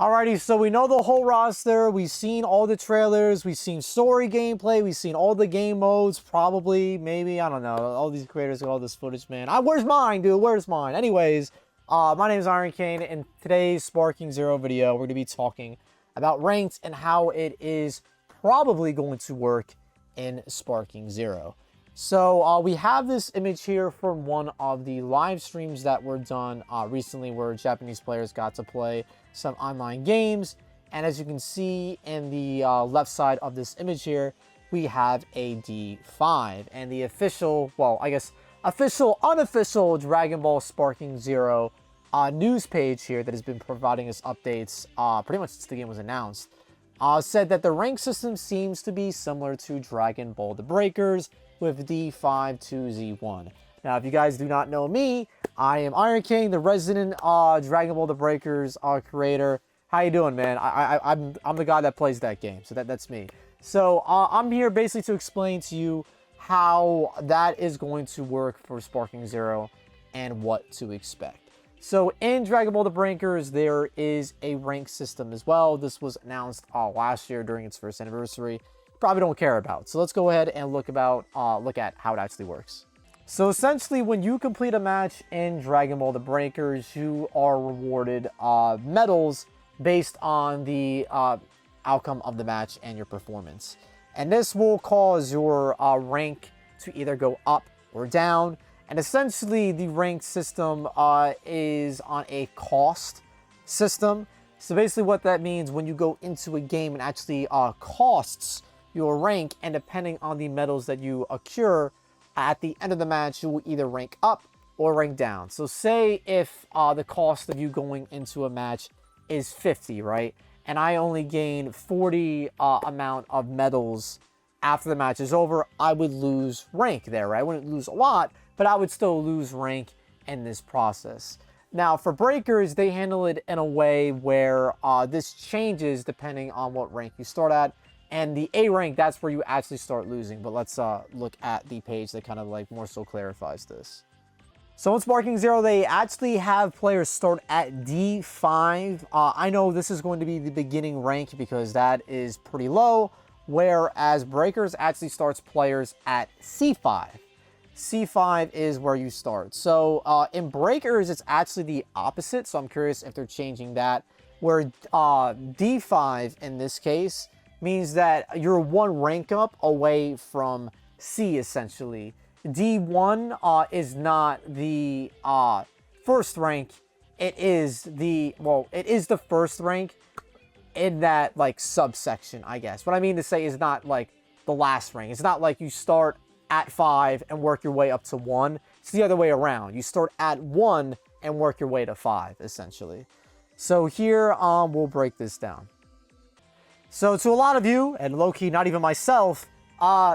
Alrighty, so we know the whole roster. We've seen all the trailers. We've seen story gameplay. We've seen all the game modes. Probably, maybe, I don't know. All these creators got all this footage, man. Where's mine, dude? Where's mine? Anyways, my name is Iron Kane. In today's Sparking Zero video, we're going to be talking about ranked and how it is probably going to work in Sparking Zero. So we have this image here from one of the live streams that were done recently where Japanese players got to play some online games. And as you can see in the left side of this image here, we have a D5 and the official, well, I guess official, unofficial Dragon Ball Sparking Zero news page here that has been providing us updates pretty much since the game was announced. Said that the rank system seems to be similar to Dragon Ball The Breakers with D5 to Z1. Now, if you guys do not know me, I am Iron King, the resident Dragon Ball The Breakers creator. How you doing, man? I'm the guy that plays that game, so that's me. So I'm here basically to explain to you how that is going to work for Sparking Zero and what to expect. So in Dragon Ball The Breakers, there is a rank system as well. This was announced last year during its first anniversary. Probably don't care about. So let's go ahead and look at how it actually works. So essentially, when you complete a match in Dragon Ball The Breakers, you are rewarded medals based on the outcome of the match and your performance. And this will cause your rank to either go up or down. And essentially, the rank system is on a cost system. So basically what that means, when you go into a game, it actually costs your rank, and depending on the medals that you accrue, at the end of the match, you will either rank up or rank down. So say if the cost of you going into a match is 50, right? And I only gain 40 amount of medals after the match is over, I would lose rank there, right? I wouldn't lose a lot, but I would still lose rank in this process. Now, for Breakers, they handle it in a way where this changes depending on what rank you start at. And the A rank, that's where you actually start losing. But let's look at the page that kind of like more so clarifies this. So in Sparking Zero, they actually have players start at D5. I know this is going to be the beginning rank because that is pretty low. Whereas Breakers actually starts players at C5. C5 is where you start. So in Breakers, it's actually the opposite. So I'm curious if they're changing that. Where D5 in this case means that you're one rank up away from C, essentially. D1 is not the first rank. It is the first rank in that, like, subsection, I guess. What I mean to say is not, like, the last rank. It's not like you start at 5 and work your way up to 1. It's the other way around. You start at 1 and work your way to 5, essentially. So here, we'll break this down. So to a lot of you, and low-key not even myself,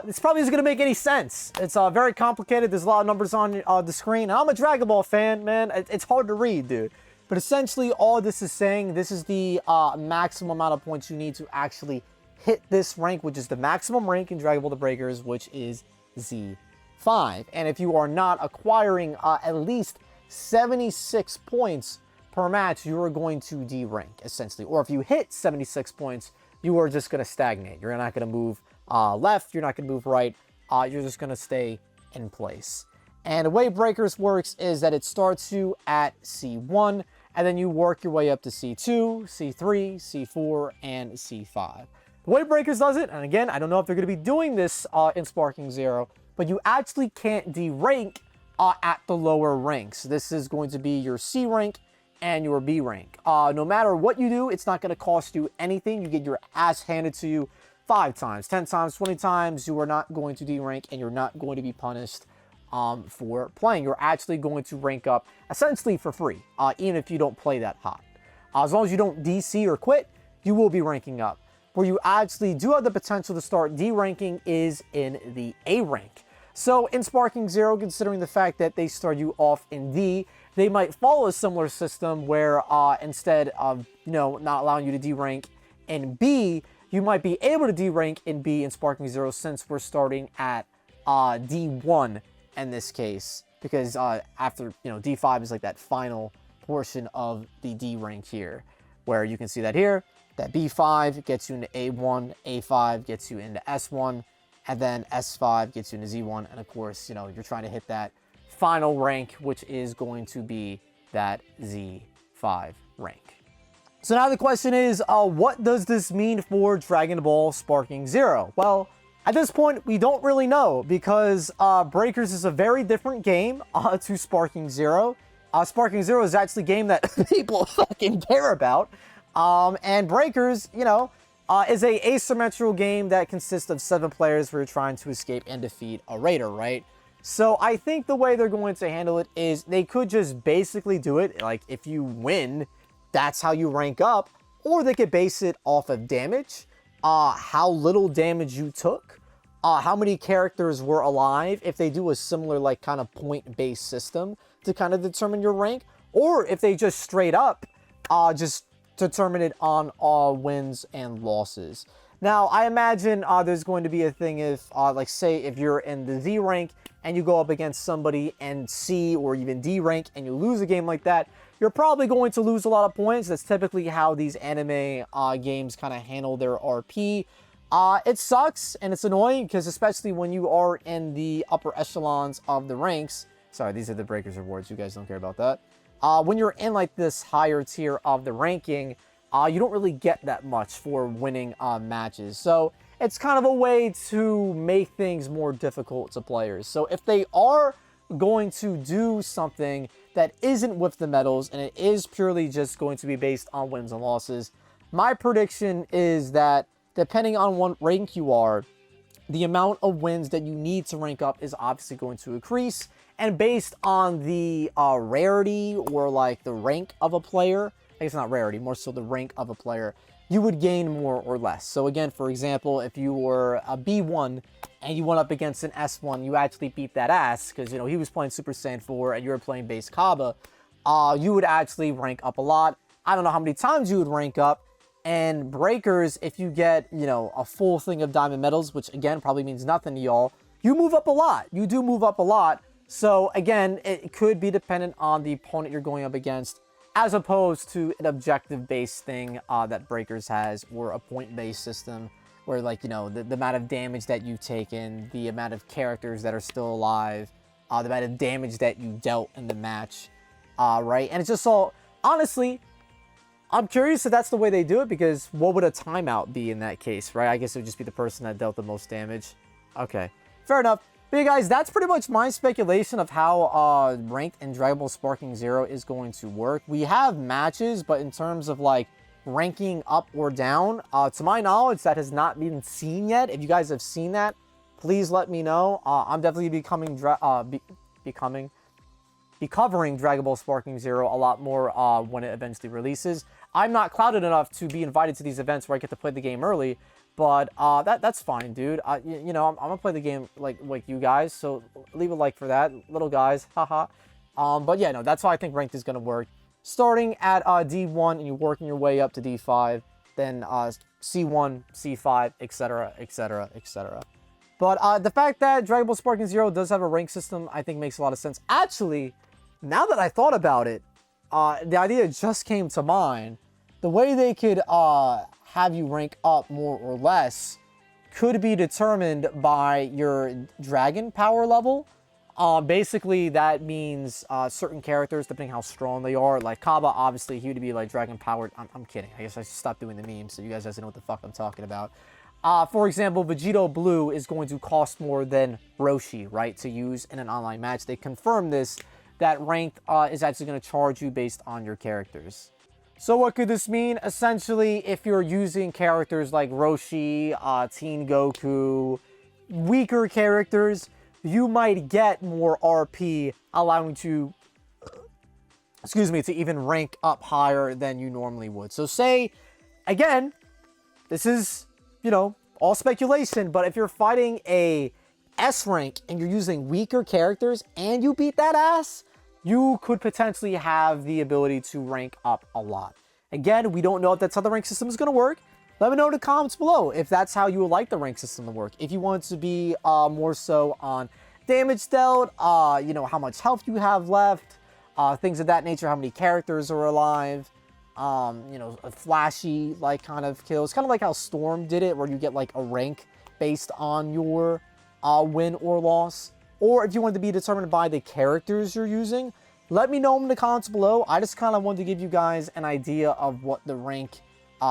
this probably isn't going to make any sense. It's very complicated. There's a lot of numbers on the screen. And I'm a Dragon Ball fan, man. It's hard to read, dude. But essentially, all this is saying, this is the maximum amount of points you need to actually hit this rank, which is the maximum rank in Dragon Ball The Breakers, which is Z5. And if you are not acquiring at least 76 points per match, you are going to D rank, essentially. Or if you hit 76 points, you are just going to stagnate. You're not going to move left. You're not going to move right. You're just going to stay in place. And the way Breakers works is that it starts you at C1, and then you work your way up to C2, C3, C4, and C5. The way Breakers does it, and again, I don't know if they're going to be doing this in Sparking Zero, but you actually can't D-rank at the lower ranks. This is going to be your C rank and your B rank. No matter what you do, it's not going to cost you anything. You get your ass handed to you 5 times, 10 times, 20 times. You are not going to D-rank, and you're not going to be punished for playing. You're actually going to rank up essentially for free, even if you don't play that hot. As long as you don't DC or quit, you will be ranking up. Where you actually do have the potential to start D-ranking is in the A rank. So in Sparking Zero, considering the fact that they start you off in D, they might follow a similar system where instead of, not allowing you to D-rank in B, you might be able to D-rank in B in Sparking Zero, since we're starting at D1 in this case, because after, D5 is like that final portion of the D rank here. where you can see that here, that B5 gets you into A1, A5 gets you into S1, and then S5 gets you into Z1. And of course, you know, you're trying to hit that final rank, which is going to be that Z5 rank. So now the question is, what does this mean for Dragon Ball Sparking Zero? Well, at this point, we don't really know, because Breakers is a very different game to Sparking Zero. Sparking Zero is actually a game that people fucking care about. And Breakers, you know, is a asymmetrical game that consists of 7 players who are trying to escape and defeat a raider, right? So I think the way they're going to handle it is they could just basically do it, like, if you win, that's how you rank up, or they could base it off of damage, how little damage you took, how many characters were alive, if they do a similar, like, kind of point-based system to kind of determine your rank, or if they just straight up just determine it on wins and losses. Now, I imagine there's going to be a thing if, like, say, if you're in the Z rank and you go up against somebody in C or even D rank and you lose a game like that, you're probably going to lose a lot of points. That's typically how these anime games kind of handle their RP. It sucks and it's annoying, because especially when you are in the upper echelons of the ranks. Sorry, these are the Breakers rewards. You guys don't care about that. When you're in, like, this higher tier of the ranking, you don't really get that much for winning matches. So it's kind of a way to make things more difficult to players. So if they are going to do something that isn't with the medals, and it is purely just going to be based on wins and losses, my prediction is that depending on what rank you are, the amount of wins that you need to rank up is obviously going to increase. And based on the rarity, or like the rank of a player, I guess not rarity, more so the rank of a player, you would gain more or less. So again, for example, if you were a B1 and you went up against an S1, you actually beat that ass, because, you know, he was playing Super Saiyan 4 and you were playing base Kaba, you would actually rank up a lot. I don't know how many times you would rank up. And Breakers, if you get, you know, a full thing of diamond medals, which again probably means nothing to y'all, you move up a lot. You do move up a lot. So again, it could be dependent on the opponent you're going up against, as opposed to an objective-based thing that Breakers has, or a point-based system where, like, you know, the amount of damage that you've taken, the amount of characters that are still alive, the amount of damage that you dealt in the match, right? And it's just all, honestly, I'm curious if that's the way they do it, because what would a timeout be in that case, right? I guess it would just be the person that dealt the most damage. Okay, fair enough. But yeah, guys, that's pretty much my speculation of how ranked in Dragon Ball Sparking Zero is going to work. We have matches, but in terms of, like, ranking up or down, to my knowledge, that has not been seen yet. If you guys have seen that, please let me know. I'm definitely be covering Dragon Ball Sparking Zero a lot more when it eventually releases. I'm not clouded enough to be invited to these events where I get to play the game early, but that's fine, dude. You know, I'm gonna play the game like you guys, so leave a like for that, little guys, haha. But yeah, no, that's how I think ranked is gonna work. Starting at D1 and you're working your way up to D5, then C1, C5, etc., etc., etc. But the fact that Dragon Ball Sparking Zero does have a rank system, I think makes a lot of sense. Actually, now that I thought about it, the idea just came to mind. The way they could have you rank up more or less could be determined by your dragon power level. Basically, that means certain characters, depending how strong they are. Like Kaba, obviously, he would be like dragon powered. I'm kidding. I guess I should stop doing the memes so you guys know what the fuck I'm talking about. For example, Vegito Blue is going to cost more than Roshi, right, to use in an online match. They confirmed this, that ranked is actually going to charge you based on your characters. So what could this mean? Essentially, if you're using characters like Roshi, Teen Goku, weaker characters, you might get more RP, allowing to, to even rank up higher than you normally would. So say, again, this is, you know, all speculation, but if you're fighting a S rank and you're using weaker characters and you beat that ass, you could potentially have the ability to rank up a lot. Again, we don't know if that's how the rank system is going to work. Let me know in the comments below if that's how you would like the rank system to work. If you want it to be more so on damage dealt, you know, how much health you have left, things of that nature, how many characters are alive, you know, a flashy like kind of kills, kind of like how Storm did it, where you get like a rank based on your win or loss. Or if you want it to be determined by the characters you're using, let me know in the comments below. I just kind of wanted to give you guys an idea of what the rank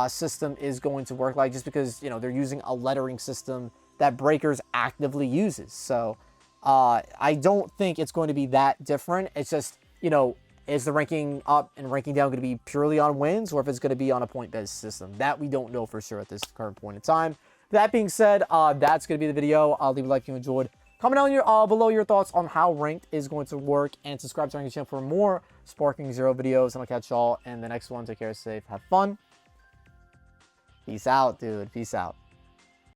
system is going to work like, just because, you know, they're using a lettering system that Breakers actively uses. So I don't think it's going to be that different. It's just, you know, is the ranking up and ranking down going to be purely on wins, or if it's going to be on a point-based system? That we don't know for sure at this current point in time. That being said, that's going to be the video. I'll leave a like if you enjoyed. Comment down your, below your thoughts on how ranked is going to work, and subscribe to our channel for more Sparking Zero videos. And I'll catch y'all in the next one. Take care, safe, have fun. Peace out, dude. Peace out.